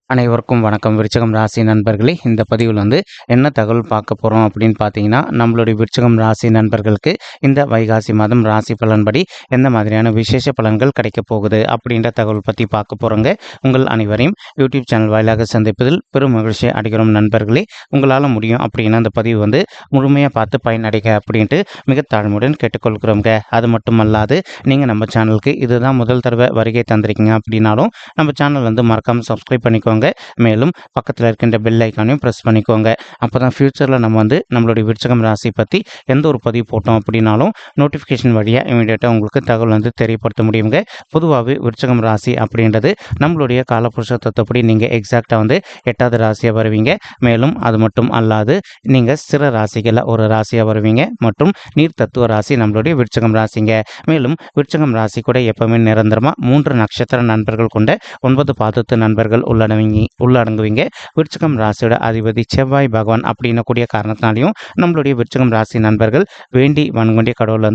அனைவருக்கும் வணக்கம். விருச்சிகம் ராசி நண்பர்களே, இந்த பதிவில் என்ன தகவல் பார்க்க போகிறோம் அப்படின்னு பார்த்தீங்கன்னா, நம்மளுடைய விருச்சிகம் ராசி நண்பர்களுக்கு இந்த வைகாசி மாதம் ராசி பலன்படி எந்த மாதிரியான விசேஷ பலன்கள் கிடைக்கப் போகுது அப்படின்ற தகவல் பற்றி பார்க்க போகிறோங்க. உங்கள் அனைவரையும் யூடியூப் சேனல் வாயிலாக சந்திப்பதில் பெரும் மகிழ்ச்சி அடைகிறோம் நண்பர்களே. உங்களால் முடியும் அப்படின்னா அந்த பதிவு முழுமையாக பார்த்து பயனடைக அப்படின்ட்டு மிக தாழ்மையுடன் கேட்டுக்கொள்கிறோங்க. அது மட்டும் அல்லாது நீங்கள் நம்ம சேனலுக்கு இதுதான் முதல் தடவை வருகை தந்திருக்கீங்க அப்படின்னாலும் நம்ம சேனல் மறக்காமல் சப்ஸ்கிரைப் பண்ணிக்கோங்க. மேலும் பக்கத்தில் இருக்கின்ற பெல் ஐக்கானையும் ப்ரெஸ் பண்ணிக்கோங்க. அப்போ தான் ஃப்யூச்சரில் நம்ம நம்மளுடைய விருச்சிகம் ராசி பற்றி எந்த ஒரு பதிவு போட்டோம் அப்படின்னாலும் நோட்டிஃபிகேஷன் வழியாக இமீடியட்டாக உங்களுக்கு தகவல் தெரியப்படுத்த முடியுங்க. பொதுவாகவே விருச்சிகம் ராசி அப்படின்றது நம்மளுடைய காலப்புருஷ தத்துவப்படி நீங்கள் எக்ஸாக்டாக 8வது ராசியாக வருவீங்க. மேலும் அது மட்டும் அல்லாது நீங்கள் சிற ராசிகளில் ஒரு ராசியாக வருவீங்க. மற்றும் நீர் தத்துவ ராசி நம்மளுடைய விருச்சிகம் ராசிங்க. மேலும் விருச்சிகம் ராசி கூட எப்பவுமே நிரந்தரமாக 3 நட்சத்திர நண்பர்கள் கொண்ட 9 பாதத்து நண்பர்கள் உள்ளடங்குவீங்க. விருச்சிகம் ராசியோட அதிபதி செவ்வாய் பகவான் அப்படின்னு கூடிய காரணத்தினாலையும் நம்மளுடைய விருச்சிகம் ராசி நண்பர்கள் வேண்டி வணங்கக்கூடிய கடவுள்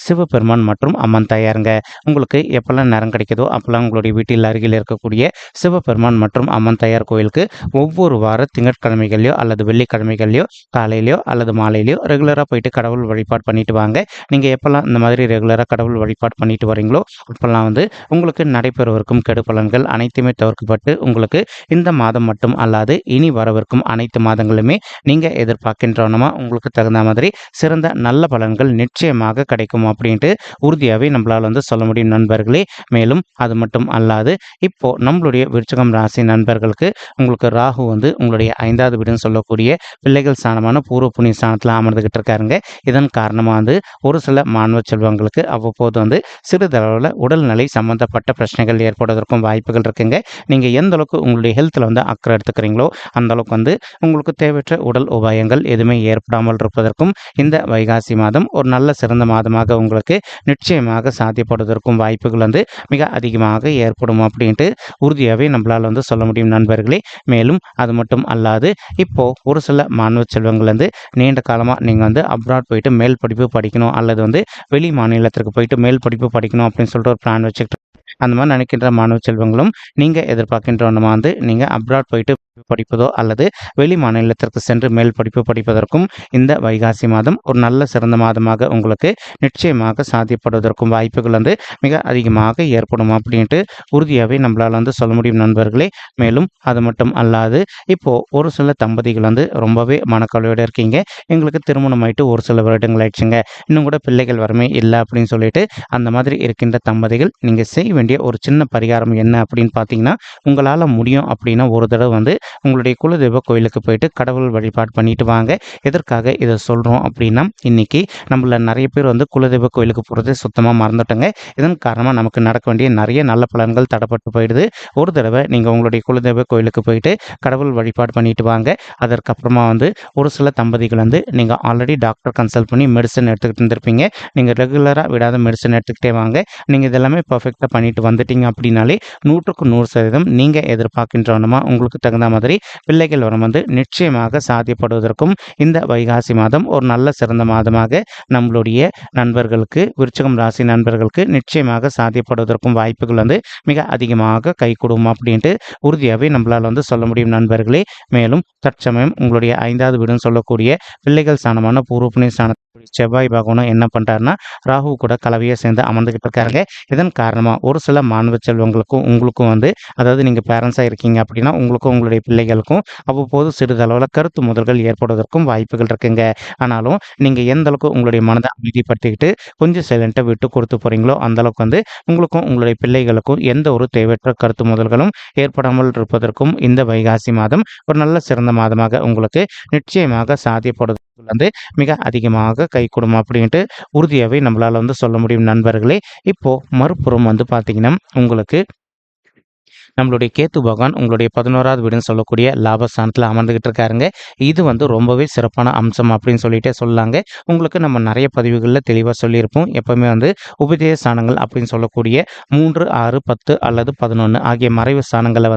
சிவபெருமான் மற்றும் அம்மன் தாயாருங்க. உங்களுக்கு எப்பெல்லாம் நேரம் கிடைக்குதோ அப்பெல்லாம் உங்களுடைய வீட்டில் அருகில் இருக்கக்கூடிய சிவபெருமான் மற்றும் அம்மன் தாயார் கோயிலுக்கு ஒவ்வொரு வார திங்கட்கிழமைகளையோ அல்லது வெள்ளிக்கிழமைகளையோ காலையிலையோ அல்லது மாலையிலையோ ரெகுலராக போயிட்டு கடவுள் வழிபாடு பண்ணிட்டு வாங்க. நீங்கள் எப்பெல்லாம் இந்த மாதிரி ரெகுலராக கடவுள் வழிபாடு பண்ணிட்டு வரீங்களோ அப்பெல்லாம் உங்களுக்கு நடைபெறவிருக்கும் கெடு பலன்கள் அனைத்துமே தவிர்க்கப்பட்டு உங்களுக்கு இந்த மாதம் மட்டும் அல்லாது இனி வரவிருக்கும் அனைத்து மாதங்களுமே நீங்கள் எதிர்பார்க்கின்றனமா உங்களுக்கு தகுந்த மாதிரி சிறந்த நல்ல பலன்கள் நிச்சயமாக கிடைக்கும் அப்படின்ட்டு உறுதியாகவே நம்மளால் சொல்ல முடியும் நண்பர்களே. மேலும் அது மட்டும் அல்லாது இப்போ நம்மளுடைய விருச்சிகம் ராசி நண்பர்களுக்கு உங்களுக்கு ராகு உங்களுடைய 5வது வீடுன்னு சொல்லக்கூடிய பிள்ளைகள் ஸ்தானமான பூர்வ புண்ணிய ஸ்தானத்தில் அமர்ந்துகிட்டு இருக்காருங்க. இதன் காரணமாக ஒரு சில மாணவ செல்வங்களுக்கு அவ்வப்போது சிறிதளவில் உடல்நிலை சம்பந்தப்பட்ட பிரச்சனைகள் ஏற்படுவதற்கும் வாய்ப்புகள் இருக்குங்க. நீங்கள் எந்த அளவுக்கு உங்களுடைய ஹெல்த்தில் அக்கறை எடுத்துக்கிறீங்களோ அந்த அளவுக்கு உங்களுக்கு தேவையற்ற உடல் உபாயங்கள் எதுவுமே ஏற்படாமல் இருப்பதற்கும் இந்த வைகாசி மாதம் ஒரு நல்ல சிறந்த மாதமாக உங்களுக்கு நிச்சயமாக சாத்தியப்படுவதற்கும் வாய்ப்புகள் மிக அதிகமாக ஏற்படும் அப்படின்ட்டு உறுதியாகவே நம்மளால் சொல்ல முடியும் நண்பர்களே. மேலும் அது மட்டும் அல்லாது இப்போ ஒரு சில மாணவ செல்வங்கள் நீண்ட காலமாக நீங்கள் அப்ராட் போயிட்டு மேல் படிப்பு படிக்கணும் அல்லது வெளி மாநிலத்திற்கு போயிட்டு மேல் படிப்பு படிக்கணும் அப்படின்னு சொல்லிட்டு ஒரு பிளான் வச்சுக்கிட்டு அந்த மாதிரி நினைக்கின்ற மாணவ செல்வங்களும் நீங்கள் எதிர்பார்க்கின்றவனமா நீங்கள் அப்ராட் போயிட்டு படிப்பதோ அல்லது வெளி மாநிலத்திற்கு சென்று மேல் படிப்பு படிப்பதற்கும் இந்த வைகாசி மாதம் ஒரு நல்ல சிறந்த மாதமாக உங்களுக்கு நிச்சயமாக சாத்தியப்படுவதற்கும் வாய்ப்புகள் மிக அதிகமாக ஏற்படும் அப்படின்ட்டு உறுதியாகவே நம்மளால் சொல்ல முடியும் நண்பர்களே. மேலும் அது மட்டும் அல்லாது இப்போ ஒரு சில தம்பதிகள் ரொம்பவே மனக்கவலையோடு இருக்கீங்க. எங்களுக்கு திருமணம் ஆயிட்டு ஒரு சில வருடங்கள் ஆயிடுச்சுங்க, இன்னும் கூட பிள்ளைகள் வரமே இல்லை அப்படின்னு சொல்லிட்டு அந்த மாதிரி இருக்கின்ற தம்பதிகள் நீங்கள் செய்ய வேண்டிய ஒரு சின்ன பரிகாரம் என்ன அப்படின்னு பார்த்தீங்கன்னா, உங்களால் முடியும் அப்படின்னா ஒரு தடவை உங்களுடைய குலதெய்வ கோயிலுக்கு போயிட்டு கடவுள் வழிபாடு பண்ணிட்டு வாங்க. எதற்காக இதை சொல்கிறோம் அப்படின்னா, இன்னைக்கு நம்மள நிறைய பேர் குலதெய்வ கோயிலுக்கு போகிறதே சுத்தமாக மறந்துட்டோங்க. இதன் காரணமாக நமக்கு நடக்க வேண்டிய நிறைய நல்ல பலன்கள் தடப்பட்டு போயிடுது. ஒரு தடவை நீங்கள் உங்களுடைய குலதெய்வ கோயிலுக்கு போயிட்டு கடவுள் வழிபாடு பண்ணிட்டு வாங்க. அதற்கப்புறமா ஒரு சில தம்பதிகள் நீங்கள் ஆல்ரெடி டாக்டர் கன்சல்ட் பண்ணி மெடிசன் எடுத்துக்கிட்டு இருந்திருப்பீங்க. நீங்கள் ரெகுலராக விடாத மெடிசன் எடுத்துக்கிட்டே வாங்க. நீங்கள் இதெல்லாமே பர்ஃபெக்டாக பண்ணிட்டு வந்துட்டீங்க அப்படின்னாலே 100க்கு 100% நீங்கள் எதிர்பார்க்கின்றவனமா உங்களுக்கு தகுந்த மாதிரி பிள்ளைகள் வரம் நிச்சயமாக சாத்தியப்படுவதற்கும் இந்த வைகாசி மாதம் ஒரு நல்ல சிறந்த மாதமாக நம்மளுடைய நண்பர்களுக்கு விருச்சிகம் ராசி நண்பர்களுக்கு நிச்சயமாக சாத்தியப்படுவதற்கும் வாய்ப்புகள் மிக அதிகமாக கை கொடுக்கும் அப்படின்ட்டு உறுதியாகவே நம்மளால் சொல்ல முடியும் நண்பர்களே. மேலும் தற்சமயம் உங்களுடைய 5வது வீடுன்னு சொல்லக்கூடிய பிள்ளைகள் ஸ்தானமான பூர்வ புண்ணிய ஸ்தானத்தில் செவ்வாய் பகவானும் என்ன பண்ணுறாருன்னா ராகு கூட கலவையை சேர்ந்து அமர்ந்துகிட்டு இருக்காருங்க. இதன் காரணமாக ஒரு சில மாணவ செல்வங்களுக்கும் உங்களுக்கும் அதாவது நீங்கள் பேரண்ட்ஸாக இருக்கீங்க அப்படின்னா உங்களுக்கும் உங்களுடைய பிள்ளைகளுக்கும் அவ்வப்போது சிறிதளவில் கருத்து முதல்கள் ஏற்படுவதற்கும் வாய்ப்புகள் இருக்குங்க. ஆனாலும் நீங்கள் எந்த அளவுக்கு உங்களுடைய மனதை அமைதிப்படுத்திக்கிட்டு கொஞ்சம் சைலண்ட்டாக விட்டு கொடுத்து போகிறீங்களோ அந்த அளவுக்கு உங்களுக்கும் உங்களுடைய பிள்ளைகளுக்கும் எந்த ஒரு தேவையற்ற கருத்து முதல்களும் ஏற்படாமல் இருப்பதற்கும் இந்த வைகாசி மாதம் ஒரு நல்ல சிறந்த மாதமாக உங்களுக்கு நிச்சயமாக சாத்தியப்படுவது மிக அதிகமாக கை கொடுக்கும் அப்படின்ட்டு உறுதியாகவே நம்மளால் சொல்ல முடியும் நண்பர்களே. இப்போ மறுபுறம் பார்த்தீங்கன்னா உங்களுக்கு நம்மளுடைய கேத்து பகவான் உங்களுடைய 11வது வீடுன்னு சொல்லக்கூடிய லாபஸ்தானத்தில் அமர்ந்துகிட்டு இருக்காருங்க. இது ரொம்பவே சிறப்பான அம்சம் அப்படின்னு சொல்லிட்டே சொல்லாங்க. உங்களுக்கு நம்ம நிறைய பதிவுகளில் தெளிவாக சொல்லியிருப்போம். எப்பவுமே உபதேச ஸ்தானங்கள் அப்படின்னு சொல்லக்கூடிய 3, 6, 10 அல்லது 11 ஆகிய மறைவு ஸ்தானங்களை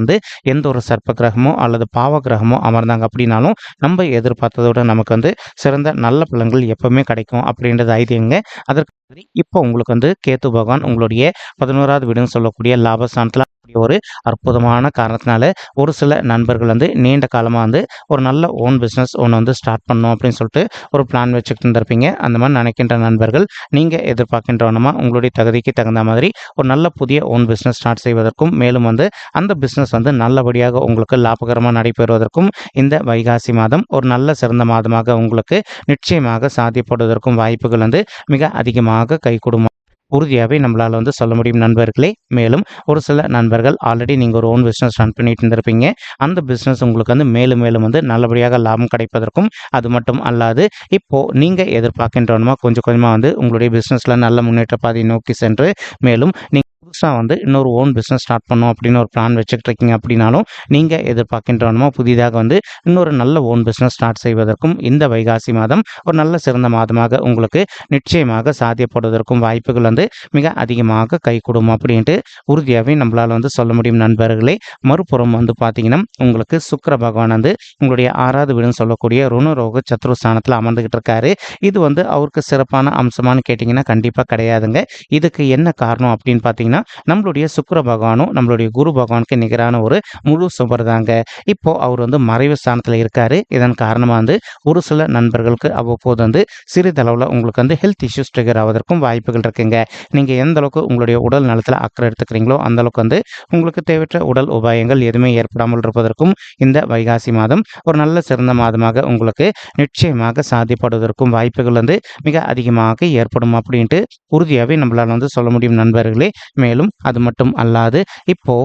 எந்த ஒரு சர்ப்ப கிரகமோ அல்லது பாவ கிரகமோ அமர்ந்தாங்க அப்படின்னாலும் நம்ம எதிர்பார்த்ததோட நமக்கு சிறந்த நல்ல பலன்கள் எப்பவுமே கிடைக்கும் அப்படின்றது ஐதீகங்க. அதற்கு இப்போ உங்களுக்கு கேத்து பகவான் உங்களுடைய 11வது வீடுன்னு சொல்லக்கூடிய லாபஸ்தானத்தில் ஒரு அற்புதமான காரணத்தினால ஒரு சில நண்பர்கள் வந்து நீண்ட காலமாக வந்து ஒரு நல்ல ஓன் பிஸ்னஸ் ஒன்று வந்து ஸ்டார்ட் பண்ணணும் அப்படின்னு சொல்லிட்டு ஒரு பிளான் வச்சுக்கிட்டு இருந்திருப்பீங்க. அந்த மாதிரி நினைக்கின்ற நண்பர்கள் நீங்கள் எதிர்பார்க்கின்றவனமா உங்களுடைய தகுதிக்கு தகுந்த மாதிரி ஒரு நல்ல புதிய ஓன் பிஸ்னஸ் ஸ்டார்ட் செய்வதற்கும் மேலும் வந்து அந்த பிஸ்னஸ் வந்து நல்லபடியாக உங்களுக்கு லாபகரமாக நடைபெறுவதற்கும் இந்த வைகாசி மாதம் ஒரு நல்ல சிறந்த மாதமாக உங்களுக்கு நிச்சயமாக சாத்தியப்படுவதற்கும் வாய்ப்புகள் வந்து மிக அதிகமாக கைகூடும் உறுதியாகவே நம்மளால் வந்து சொல்ல முடியும் நண்பர்களே. மேலும் ஒரு சில நண்பர்கள் ஆல்ரெடி நீங்கள் ஒரு ஓன் பிஸ்னஸ் ரன் பண்ணிட்டு இருந்திருப்பீங்க. அந்த பிஸ்னஸ் உங்களுக்கு வந்து மேலும் மேலும் வந்து நல்லபடியாக லாபம் கிடைப்பதற்கும் அது மட்டும் அல்லாது இப்போது நீங்கள் எதிர்பார்க்கின்றவனமா கொஞ்சம் கொஞ்சமாக வந்து உங்களுடைய பிஸ்னஸில் நல்ல முன்னேற்ற பாதையை நோக்கி சென்று மேலும் நீங்கள் புதுசாக வந்து இன்னொரு ஓன் பிஸ்னஸ் ஸ்டார்ட் பண்ணணும் அப்படின்னு ஒரு பிளான் வச்சுக்கிட்டு இருக்கீங்க அப்படின்னாலும் நீங்கள் எதிர்பார்க்கின்றவனமா புதிதாக வந்து இன்னொரு நல்ல ஓன் பிஸ்னஸ் ஸ்டார்ட் செய்வதற்கும் இந்த வைகாசி மாதம் ஒரு நல்ல சிறந்த மாதமாக உங்களுக்கு நிச்சயமாக சாத்தியப்படுவதற்கும் வாய்ப்புகள் வந்து மிக அதிகமாக கைகூடும் அப்படின்ட்டு உறுதியாகவே நம்மளால் வந்து சொல்ல முடியும் நண்பர்களே. மறுபுறம் வந்து பார்த்தீங்கன்னா உங்களுக்கு சுக்கிர பகவான் வந்து உங்களுடைய 6வது வீடுன்னு சொல்லக்கூடிய ருணரோக சத்ருஸ்தானத்தில் அமர்ந்துகிட்டு இருக்காரு. இது வந்து அவருக்கு சிறப்பான அம்சமானு கேட்டிங்கன்னா கண்டிப்பாக கிடையாதுங்க. இதுக்கு என்ன காரணம் அப்படின்னு பார்த்தீங்கன்னா நம்மளுடைய சுக்கிர பகவானும் நம்மளுடைய குரு பகவானுக்கு நிகரான ஒரு முழு சுபர் தாங்க. இப்போ அவர் வந்து மறைவு ஸ்தானத்தில் இருக்காரு. இதன் காரணமாக வந்து ஒரு சில நண்பர்களுக்கு அவ்வப்போது வந்து சிறிதளவில் உங்களுக்கு வந்து ஹெல்த் இஷ்யூஸ் ட்ரிகர் ஆவதற்கும் வாய்ப்புகள் இருக்குங்க. நீங்கள் எந்த அளவுக்கு உங்களுடைய உடல் நலத்தில் அக்கறை எடுத்துக்கிறீங்களோ அந்த அளவுக்கு வந்து உங்களுக்கு தேவையற்ற உடல் உபாயங்கள் எதுவுமே ஏற்படாமல் இருப்பதற்கும் இந்த வைகாசி மாதம் ஒரு நல்ல சிறந்த மாதமாக உங்களுக்கு நிச்சயமாக சாத்தியப்படுவதற்கும் வாய்ப்புகள் வந்து மிக அதிகமாக ஏற்படும் அப்படின்ட்டு உறுதியாகவே நம்மளால் வந்து சொல்ல முடியும் நண்பர்களே. மேலும் அது மட்டும் அல்லாது இப்போ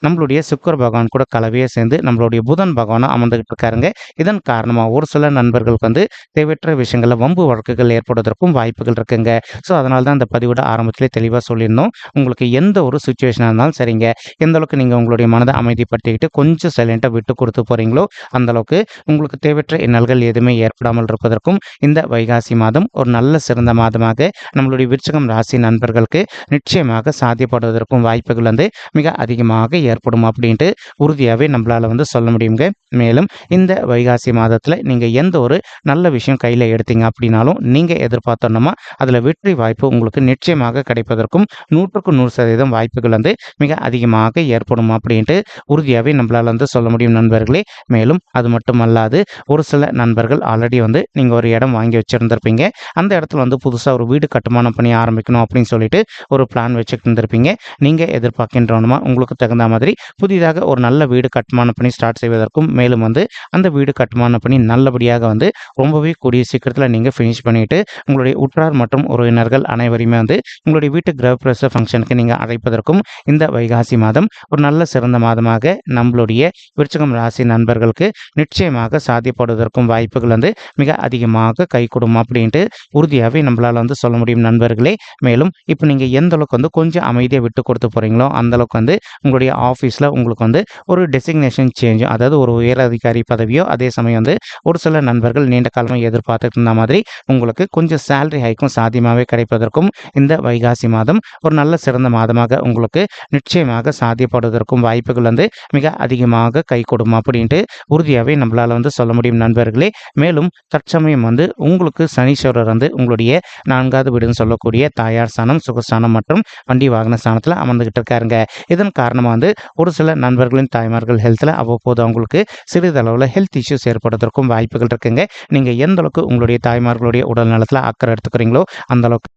நம்மளுடைய சுக்கிர பகவான் கூட கலவையே சேர்ந்து நம்மளுடைய புதன் பகவானும் அமர்ந்துகிட்டு இருக்காருங்க. இதன் காரணமாக ஒரு சில நண்பர்களுக்கு வந்து தேவையற்ற விஷயங்களில் வம்பு வழக்குகள் ஏற்படுவதற்கும் வாய்ப்புகள் இருக்குங்க. ஸோ அதனால தான் இந்த பதிவோட ஆரம்பத்திலே தெளிவாக சொல்லியிருந்தோம். உங்களுக்கு எந்த ஒரு சுச்சுவேஷனாக இருந்தாலும் சரிங்க, எந்த அளவுக்கு நீங்கள் உங்களுடைய மனதை அமைதிப்படுத்திக்கிட்டு கொஞ்சம் சைலண்ட்டாக விட்டு கொடுத்து போகிறீங்களோ அந்தளவுக்கு உங்களுக்கு தேவையற்ற இன்னல்கள் எதுவுமே ஏற்படாமல் இருப்பதற்கும் இந்த வைகாசி மாதம் ஒரு நல்ல சிறந்த மாதமாக நம்மளுடைய விருச்சிகம் ராசி நண்பர்களுக்கு நிச்சயமாக சாத்தியப்படுவதற்கும் வாய்ப்புகள் வந்து மிக அதிகமாக ஏற்படும் அப்படின்ட்டு உறுதியாகவே நம்மளால் வந்து சொல்ல முடியுங்க. மேலும் இந்த வைகாசி மாதத்தில் நீங்கள் எந்த ஒரு நல்ல விஷயம் கையில் எடுத்தீங்க அப்படின்னாலும் நீங்கள் எதிர்பார்த்தோன்னா அதில் வெற்றி வாய்ப்பு உங்களுக்கு நிச்சயமாக கிடைப்பதற்கும் 100% வாய்ப்புகள் வந்து மிக அதிகமாக ஏற்படும் அப்படின்ட்டு உறுதியாகவே நம்மளால் வந்து சொல்ல முடியும் நண்பர்களே. மேலும் அது மட்டும் அல்லாது ஒரு சில நண்பர்கள் ஆல்ரெடி வந்து நீங்கள் ஒரு இடம் வாங்கி வச்சுருந்துருப்பீங்க. அந்த இடத்துல வந்து புதுசாக ஒரு வீடு கட்டுமானம் பண்ணி ஆரம்பிக்கணும் அப்படின்னு சொல்லிட்டு ஒரு பிளான் வச்சுட்டு இருந்திருப்பீங்க. நீங்கள் எதிர்பார்க்கின்றோமா உங்களுக்கு தகுந்த மாதிரி புதிதாக ஒரு நல்ல வீடு கட்டுமானம் பண்ணி ஸ்டார்ட் செய்வதற்கும் மேலும் வந்து அந்த வீடு கட்டுமானம் பண்ணி நல்லபடியாக வந்து ரொம்பவே கூடிய சீக்கிரத்தில் நீங்கள் ஃபினிஷ் பண்ணிவிட்டு உங்களுடைய உற்றார் மற்றும் உறவினர்கள் அனைவரையுமே வந்து உங்களுடைய வீட்டு கிரகப்பிரவேச ஃபங்க்ஷனுக்கு நீங்கள் அழைப்பதற்கும் இந்த வைகாசி மாதம் ஒரு நல்ல சிறந்த மாதமாக நம்மளுடைய விருச்சிகம் ராசி நண்பர்களுக்கு நிச்சயமாக சாத்தியப்படுவதற்கும் வாய்ப்புகள் வந்து மிக அதிகமாக கைகூடும் அப்படின்ட்டு உறுதியாகவே நம்மளால் வந்து சொல்ல முடியும் நண்பர்களே. மேலும் இப்போ நீங்கள் எந்த அளவுக்கு வந்து கொஞ்சம் அமைதியாக விட்டு கொடுத்து போகிறீங்களோ அந்தளவுக்கு வந்து உங்களுடைய ஆஃபீஸில் உங்களுக்கு வந்து ஒரு டெசிக்னேஷன் சேஞ்ச், அதாவது ஒரு உயர் அதிகாரி பதவியோ, அதே சமயம் வந்து ஒரு சில நண்பர்கள் நீண்ட காலமாக எதிர்பார்த்துட்டு இருந்த மாதிரி உங்களுக்கு கொஞ்சம் சேலரி ஹைக்கும் சாத்தியமாகவே கிடைப்பதற்கும் இந்த வைகாசி மாதம் ஒரு நல்ல சிறந்த மாதமாக உங்களுக்கு நிச்சயமாக சாத்தியப்படுவதற்கும் வாய்ப்புகள் வந்து மிக அதிகமாக கைகூடும் அப்படின்ட்டு உறுதியாகவே நம்மளால் வந்து சொல்ல முடியும் நண்பர்களே. மேலும் தற்சமயம் வந்து உங்களுக்கு சனீஸ்வரர் வந்து உங்களுடைய 4வது வீடுன்னு சொல்லக்கூடிய தாயார் ஸ்தானம், சுகஸ்தானம் மற்றும் வண்டி வாகன ஸ்தானத்தில் அமர்ந்துகிட்டு இருக்காருங்க. இதன் காரணமாக வந்து ஒரு சில நண்பர்களின் தாய்மார்கள் ஹெல்த்தில் அவ்வப்போது அவங்களுக்கு சிறிதளவில் ஹெல்த் இஷ்யூஸ் ஏற்படுவதற்கும் வாய்ப்புகள் இருக்குங்க. நீங்கள் எந்த அளவுக்கு உங்களுடைய தாய்மார்களுடைய உடல் நலத்தில் அக்கறை எடுத்துக்கிறீங்களோ அந்த அளவுக்கு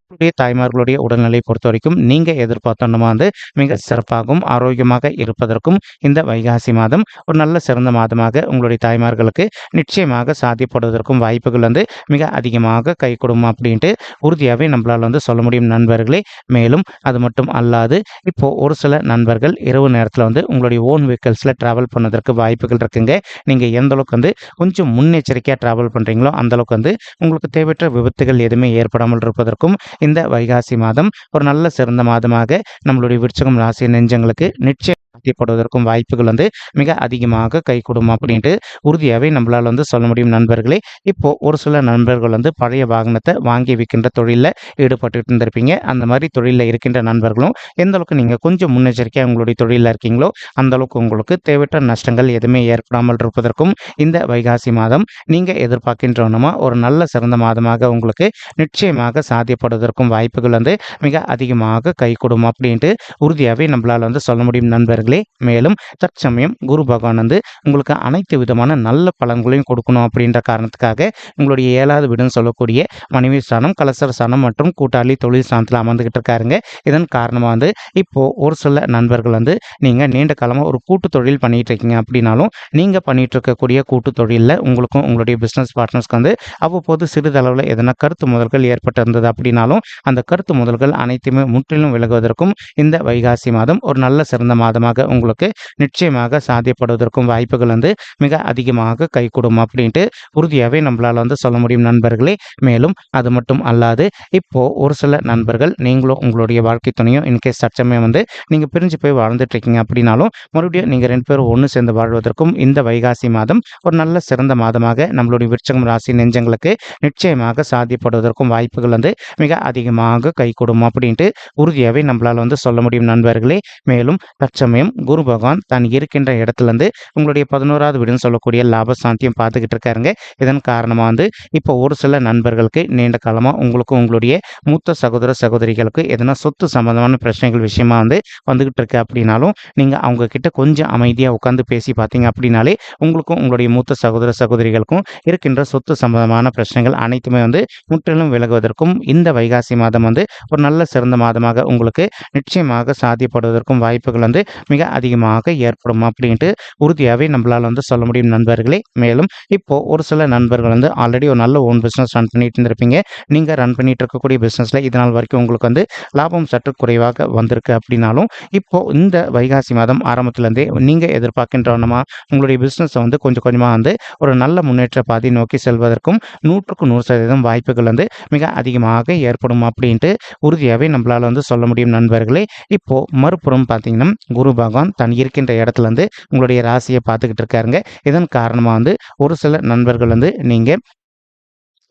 தாய்மார்களுடைய உடல்நிலை பொறுத்த வரைக்கும் நீங்கள் எதிர்பார்த்தோன்னா வந்து மிக சிறப்பாகவும் ஆரோக்கியமாக இருப்பதற்கும் இந்த வைகாசி மாதம் ஒரு நல்ல சிறந்த மாதமாக உங்களுடைய தாய்மார்களுக்கு நிச்சயமாக சாத்தியப்படுவதற்கும் வாய்ப்புகள் வந்து மிக அதிகமாக கைகூடும் அப்படின்ட்டு உறுதியாகவே நம்மளால் வந்து சொல்ல முடியும் நண்பர்களே. மேலும் அது மட்டும் அல்லாது இப்போது ஒரு சில நண்பர்கள் இரவு நேரத்தில் வந்து உங்களுடைய ஓன் வெஹிக்கிள்ஸில் ட்ராவல் பண்ணதற்கு வாய்ப்புகள் இருக்குங்க. நீங்கள் எந்த அளவுக்கு வந்து கொஞ்சம் முன்னெச்சரிக்கையாக ட்ராவல் பண்ணுறீங்களோ அந்தளவுக்கு வந்து உங்களுக்கு தேவையற்ற விபத்துகள் எதுவுமே ஏற்படாமல் இருப்பதற்கும் இந்த வைகாசி மாதம் ஒரு நல்ல சிறந்த மாதமாக நம்மளுடைய விருச்சிகம் ராசி நெஞ்சங்களுக்கு நிச்சயம் சாத்தியப்படுவதற்கும் வாய்ப்புகள் வந்து மிக அதிகமாக கைகூடும் அப்படின்ட்டு உறுதியாகவே நம்மளால் வந்து சொல்ல முடியும் நண்பர்களே. இப்போ ஒரு சில நண்பர்கள் வந்து பழைய வாகனத்தை வாங்கி விற்கின்ற தொழிலில் ஈடுபட்டுட்டு இருந்திருப்பீங்க. அந்த மாதிரி தொழிலில் இருக்கின்ற நண்பர்களும் எந்த அளவுக்கு நீங்கள் கொஞ்சம் முன்னெச்சரிக்கையாக உங்களுடைய தொழிலில் இருக்கீங்களோ அந்த அளவுக்கு உங்களுக்கு தேவையற்ற நஷ்டங்கள் எதுவுமே ஏற்படாமல் இருப்பதற்கும் இந்த வைகாசி மாதம் நீங்கள் எதிர்பார்க்கின்றோன்னா ஒரு நல்ல சிறந்த மாதமாக உங்களுக்கு நிச்சயமாக சாத்தியப்படுவதற்கும் வாய்ப்புகள் வந்து மிக அதிகமாக கைகூடும் அப்படின்ட்டு உறுதியாகவே நம்மளால் வந்து சொல்ல முடியும் நண்பர்களே. மேலும் தற்சமயம் குரு பகவான் வந்து உங்களுக்கு அனைத்து விதமான நல்ல பலன்களையும் கொடுக்கணும் அப்படின்ற காரணத்துக்காக உங்களுடைய 7வது வீடுன்னு சொல்லக்கூடிய மனைவி ஸ்தானம், கலசர ஸ்தானம் மற்றும் கூட்டாளி தொழில் ஸ்தானத்தில் அமர்ந்துகிட்டு இருக்காருங்க. இதன் காரணமாக வந்து இப்போ ஒரு சில நண்பர்கள் வந்து நீங்கள் நீண்ட காலமாக ஒரு கூட்டு தொழில் பண்ணிட்டு இருக்கீங்க அப்படின்னாலும் நீங்கள் பண்ணிட்டு இருக்கக்கூடிய கூட்டு தொழிலில் உங்களுக்கும் உங்களுடைய பிஸ்னஸ் பார்ட்னர்ஸ்க்கு வந்து அவ்வப்போது சிறிதளவில் எதனா கருத்து முதல்கள் ஏற்பட்டிருந்தது அப்படின்னாலும் அந்த கருத்து முதல்கள் அனைத்துமே முற்றிலும் விலகுவதற்கும் இந்த வைகாசி மாதம் ஒரு நல்ல சிறந்த மாதமாக உங்களுக்கு நிச்சயமாக சாத்தியப்படுவதற்கும் வாய்ப்புகள் வந்து மிக அதிகமாக கைகூடும் அப்படின்ட்டு உறுதியாகவே நம்மளால் வந்து சொல்ல முடியும் நண்பர்களே. மேலும் அது மட்டும் அல்லாது இப்போ ஒரு சில நண்பர்கள் நீங்களும் உங்களுடைய வாழ்க்கை துணையும் இன்கேஸ் தற்சமயம் வந்து நீங்கள் பிரிஞ்சு போய் வாழ்ந்துட்டு இருக்கீங்க அப்படின்னாலும் மறுபடியும் நீங்கள் 2 பேரும் ஒன்று சேர்ந்து வாழ்வதற்கும் இந்த வைகாசி மாதம் ஒரு நல்ல சிறந்த மாதமாக நம்மளுடைய விருச்சிகம் ராசி நெஞ்சங்களுக்கு நிச்சயமாக சாத்தியப்படுவதற்கும் வாய்ப்புகள் வந்து மிக அதிகமாக கைகூடும் அப்படின்ட்டு உறுதியாகவே நம்மளால் வந்து சொல்ல முடியும் நண்பர்களே. மேலும் தற்சமயம் குரு பகவான் தான் இருக்கின்ற இடத்துலேருந்து உங்களுடைய 11வது வீடுன்னு சொல்லக்கூடிய லாப சாந்தியம் பார்த்துக்கிட்டு இருக்காருங்க. இதன் காரணமாக வந்து இப்போ ஒரு சில நண்பர்களுக்கு நீண்ட காலமாக உங்களுக்கும் உங்களுடைய மூத்த சகோதர சகோதரிகளுக்கு எதனா சொத்து சம்பந்தமான பிரச்சனைகள் விஷயமா வந்து வந்துகிட்டு இருக்கு அப்படின்னாலும் நீங்கள் அவங்க கிட்ட கொஞ்சம் அமைதியாக உட்காந்து பேசி பார்த்தீங்க அப்படின்னாலே உங்களுக்கும் உங்களுடைய மூத்த சகோதர சகோதரிகளுக்கும் இருக்கின்ற சொத்து சம்பந்தமான பிரச்சனைகள் அனைத்துமே வந்து முற்றிலும் விலகுவதற்கும் இந்த வைகாசி மாதம் வந்து ஒரு நல்ல சிறந்த மாதமாக உங்களுக்கு நிச்சயமாக சாத்தியப்படுவதற்கும் வாய்ப்புகள் வந்து மிக அதிகமாக ஏற்படும் அப்படின்ட்டு உறுதியாகவே நம்மளால் வந்து சொல்ல முடியும் நண்பர்களே. மேலும் இப்போ ஒரு சில நண்பர்கள் வந்து ஆல்ரெடி ஒரு நல்ல ஓன் பிஸ்னஸ் ரன் பண்ணிட்டு இருந்திருப்பீங்க. நீங்கள் ரன் பண்ணிட்டு இருக்கக்கூடிய பிஸ்னஸில் இதனால் வரைக்கும் உங்களுக்கு வந்து லாபம் சற்று குறைவாக வந்திருக்கு அப்படின்னாலும் இப்போ இந்த வைகாசி மாதம் ஆரம்பத்திலேருந்தே நீங்கள் எதிர்பார்க்கின்றவனமா உங்களுடைய பிஸ்னஸை வந்து கொஞ்சம் கொஞ்சமாக வந்து ஒரு நல்ல முன்னேற்ற பாதை நோக்கி செல்வதற்கும் 100க்கு 100% வாய்ப்புகள் வந்து மிக அதிகமாக ஏற்படும் அப்படின்ட்டு உறுதியாகவே நம்மளால் வந்து சொல்ல முடியும் நண்பர்களே. இப்போ மறுபுறம் பார்த்தீங்கன்னா குரு பகவான் தன் இருக்கின்ற இடத்துல இருந்து உங்களுடைய ராசியை பார்த்துக்கிட்டு இருக்காருங்க. இதன் காரணமாக வந்து ஒரு சில நண்பர்கள் வந்து நீங்கள்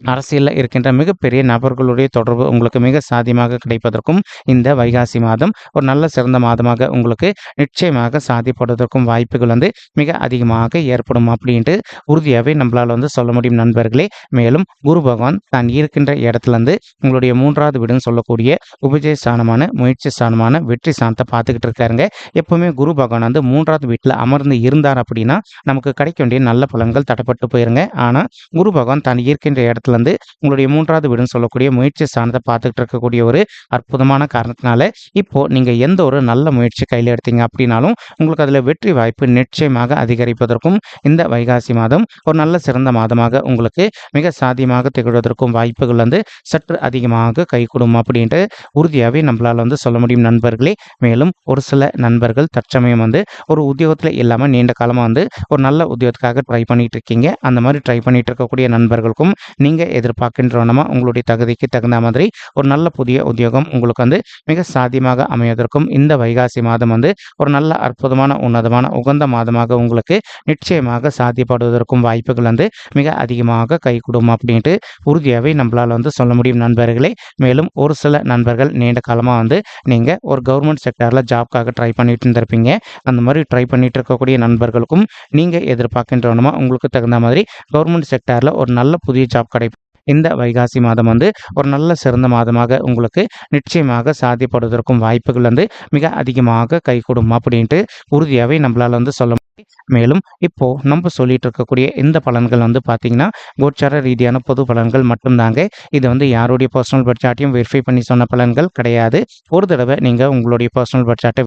அரசியலில் இருக்கின்ற மிகப்பெரிய நபர்களுடைய தொடர்பு உங்களுக்கு மிக சாத்தியமாக கிடைப்பதற்கும் இந்த வைகாசி மாதம் ஒரு நல்ல சிறந்த மாதமாக உங்களுக்கு நிச்சயமாக சாத்தியப்படுவதற்கும் வாய்ப்புகள் வந்து மிக அதிகமாக ஏற்படும் அப்படின்ட்டு உறுதியாகவே நம்மளால் வந்து சொல்ல முடியும் நண்பர்களே. மேலும் குரு பகவான் தான் இருக்கின்ற இடத்துலேருந்து உங்களுடைய 3வது வீடுன்னு சொல்லக்கூடிய உபஜய ஸ்தானமான முயற்சி ஸ்தானமான வெற்றி ஸ்தானத்தை பார்த்துக்கிட்டு இருக்காருங்க. எப்பவுமே குரு பகவான் வந்து 3வது வீட்டில் அமர்ந்து இருந்தார் அப்படின்னா நமக்கு கிடைக்க வேண்டிய நல்ல பலன்கள் தடப்பட்டு போயிருங்க. ஆனால் குரு பகவான் தான் இருக்கின்ற இடத்துல வந்து உங்களுடைய 3வது வீடுன்னு சொல்லக்கூடிய முயற்சி ஸ்தானத்தை பார்த்துக்கிட்டு இருக்கக்கூடிய ஒரு அற்புதமான காரணத்தினால இப்போ நீங்கள் எந்த ஒரு நல்ல முயற்சி கையில் எடுத்தீங்க அப்படின்னாலும் உங்களுக்கு அதில் வெற்றி வாய்ப்பு நிச்சயமாக அதிகரிப்பதற்கும் இந்த வைகாசி மாதம் ஒரு நல்ல சிறந்த மாதமாக உங்களுக்கு மிக சாத்தியமாக திகழ்வதற்கும் வாய்ப்புகள் வந்து சற்று அதிகமாக கைகூடும் அப்படின்ட்டு உறுதியாகவே நம்மளால் வந்து சொல்ல முடியும் நண்பர்களே. மேலும் ஒரு சில நண்பர்கள் தற்சமயம் வந்து ஒரு உத்தியோகத்தில் இல்லாமல் நீண்ட காலமாக வந்து ஒரு நல்ல உத்தியோகத்துக்காக ட்ரை பண்ணிட்டு இருக்கீங்க. அந்த மாதிரி ட்ரை பண்ணிட்டு இருக்கக்கூடிய நண்பர்களுக்கும் நீங்கள் எதிர்பார்க்கின்றோன்னா உங்களுடைய தகுதிக்கு தகுந்த மாதிரி ஒரு நல்ல புதிய உத்தியோகம் உங்களுக்கு வந்து மிக சாத்தியமாக அமைவதற்கும் இந்த வைகாசி மாதம் வந்து ஒரு நல்ல அற்புதமான உன்னதமான உகந்த மாதமாக உங்களுக்கு நிச்சயமாக சாத்தியப்படுவதற்கும் வாய்ப்புகள் வந்து மிக அதிகமாக கைகூடும் அப்படின்ட்டு உறுதியாகவே நம்மளால் வந்து சொல்ல முடியும் நண்பர்களே. மேலும் ஒரு சில நண்பர்கள் நீண்ட காலமாக வந்து நீங்கள் ஒரு கவர்மெண்ட் செக்டரில் ஜாப்காக ட்ரை பண்ணிட்டு இருந்திருப்பீங்க. அந்த மாதிரி ட்ரை பண்ணிட்டு இருக்கக்கூடிய நண்பர்களுக்கும் நீங்கள் எதிர்பார்க்கின்றோன்னா உங்களுக்கு தகுந்த மாதிரி கவர்மெண்ட் செக்டரில் ஒரு நல்ல புதிய ஜாப் கிடைக்கும். இந்த வைகாசி மாதம் வந்து ஒரு நல்ல சிறந்த மாதமாக உங்களுக்கு நிச்சயமாக சாத்தியப்படுவதற்கும் வாய்ப்புகள் வந்து மிக அதிகமாக கைகூடும் அப்படின்ட்டு உறுதியாகவே நம்மளால் வந்து சொல்ல முடியும். மேலும் இப்போ நம்ம சொல்லிட்டு இருக்கக்கூடிய இந்த பலன்கள் வந்து பார்த்தீங்கன்னா கோச்சார ரீதியான பொது பலன்கள் மட்டும்தாங்க. இது வந்து யாருடைய பர்சனல் பட்ஜெட்டையும் வெரிஃபை பண்ணி சொன்ன பலன்கள் கிடையாது. ஒரு தடவை நீங்கள் உங்களுடைய பர்சனல் பட்ஜெட்டை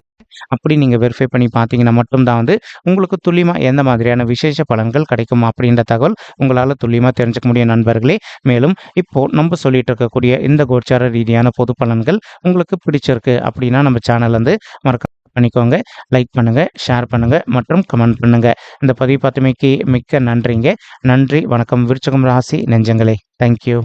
அப்படி நீங்கள் வெரிஃபை பண்ணி பார்த்தீங்கன்னா மட்டும்தான் வந்து உங்களுக்கு துல்லியமாக எந்த மாதிரியான விசேஷ பலன்கள் கிடைக்கும் அப்படின்ற தகவல் உங்களால் துல்லியமாக தெரிஞ்சுக்க முடியும் நண்பர்களே. மேலும் இப்போது நம்ம சொல்லிட்டு இருக்கக்கூடிய இந்த கோச்சார ரீதியான பொது பலன்கள் உங்களுக்கு பிடிச்சிருக்கு அப்படின்னா நம்ம சேனல் வந்து மறக்க பண்ணிக்கோங்க. லைக் பண்ணுங்கள், ஷேர் பண்ணுங்கள் மற்றும் கமெண்ட் பண்ணுங்கள். இந்த பதிவு பார்த்தமைக்கு மிக்க நன்றிங்க. நன்றி, வணக்கம் விருச்சிகம் ராசி நெஞ்சங்களே. தேங்க்யூ.